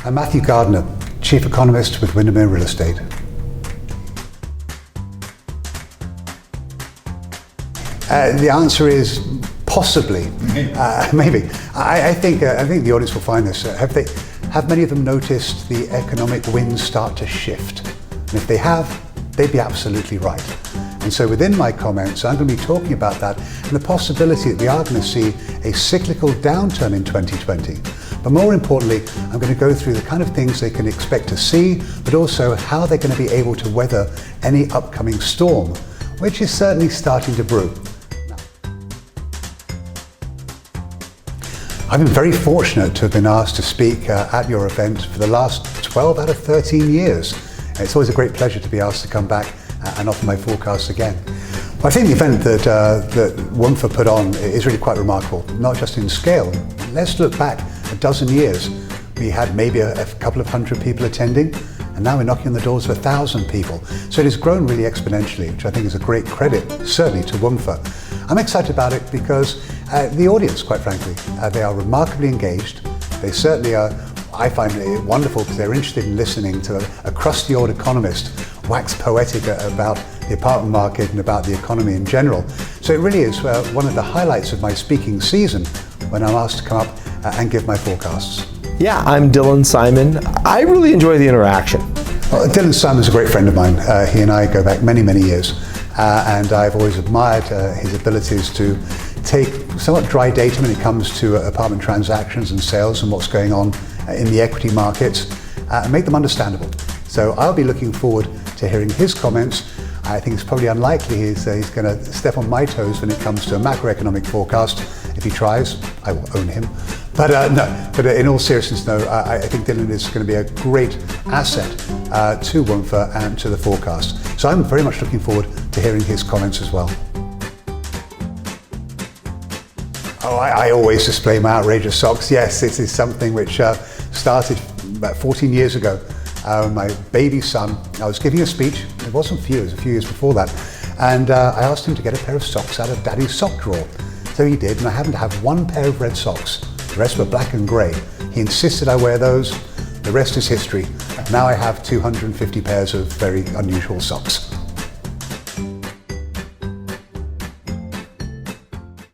I'm Matthew Gardner, Chief Economist with Windermere Real Estate. The answer is possibly, maybe. I think the audience will find this. Have many of them noticed the economic winds start to shift? And if they have, they'd be absolutely right. And so within my comments, I'm going to be talking about that and the possibility that we are going to see a cyclical downturn in 2020. But more importantly, I'm going to go through the kind of things they can expect to see, but also how they're going to be able to weather any upcoming storm, which is certainly starting to brew. I've been very fortunate to have been asked to speak at your event for the last 12 out of 13 years. It's always a great pleasure to be asked to come back and offer my forecasts again. I think the event that WMFHA put on is really quite remarkable, not just in scale. Let's look back a dozen years. We had maybe a couple of hundred people attending, and now we're knocking on the doors of 1,000 people. So it has grown really exponentially, which I think is a great credit, certainly to WMFHA. I'm excited about it because the audience, quite frankly, they are remarkably engaged. They certainly are. I find it wonderful because they're interested in listening to a crusty old economist wax poetic about the apartment market and about the economy in general. So it really is one of the highlights of my speaking season when I'm asked to come up and give my forecasts. Yeah, I'm Dylan Simon. I really enjoy the interaction. Well, Dylan Simon's a great friend of mine. He and I go back many, many years. And I've always admired his abilities to take somewhat dry data when it comes to apartment transactions and sales and what's going on in the equity markets and make them understandable. So I'll be looking forward to hearing his comments. I think it's probably unlikely he's going to step on my toes when it comes to a macroeconomic forecast. If he tries, I will own him. But but in all seriousness, no, I think Dylan is going to be a great asset to WMFHA and to the forecast. So I'm very much looking forward to hearing his comments as well. Oh, I always display my outrageous socks. Yes, this is something which started about 14 years ago. My baby son, I was giving a speech, it wasn't a few, it was a few years before that, and I asked him to get a pair of socks out of Daddy's sock drawer. So he did, and I happened to have one pair of red socks. The rest were black and grey. He insisted I wear those. The rest is history. Now I have 250 pairs of very unusual socks.